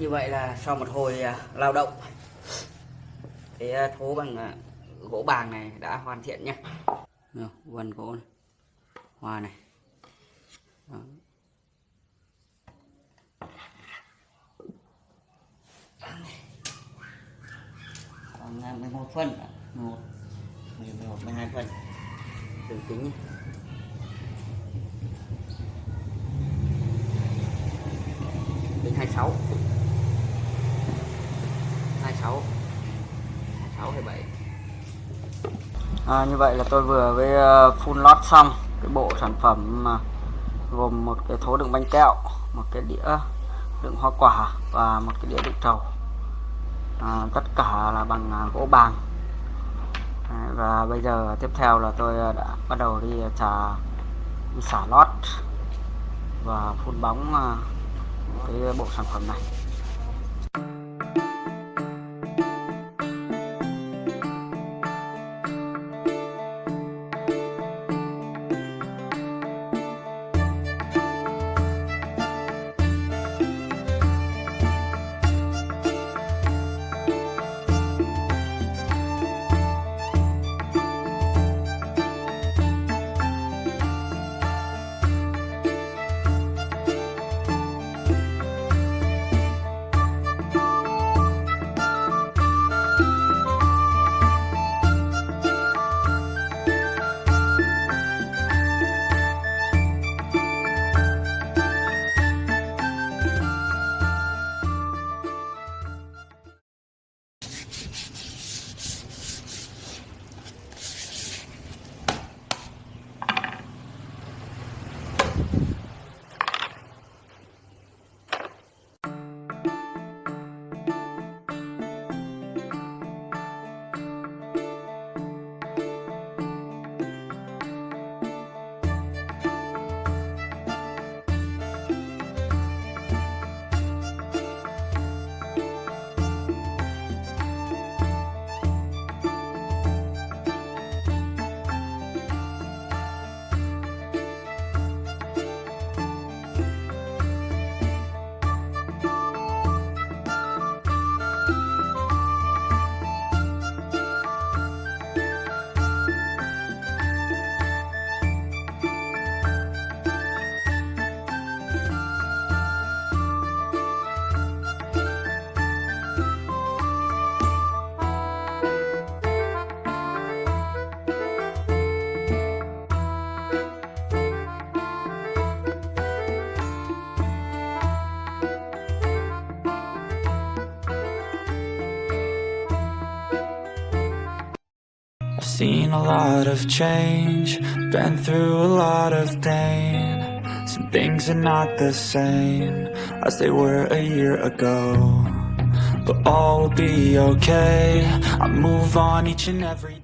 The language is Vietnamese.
Như vậy là sau một hồi lao động, cái thố bằng gỗ bàng này đã hoàn thiện nhé. Vân gỗ này, hoa này. Đó. Còn 11 phân, 12 phân đường kính. Đến 26 27. Như vậy là tôi vừa với full lót xong cái bộ sản phẩm gồm một cái thố đựng bánh kẹo, một cái đĩa đựng hoa quả và một cái đĩa đựng trầu. Tất cả là bằng gỗ bàng. Và bây giờ tiếp theo là tôi đã bắt đầu đi xả lót và phun bóng cái bộ sản phẩm này. I've seen a lot of change, been through a lot of pain. Some things are not the same as they were a year ago, but all will be okay. I move on each and every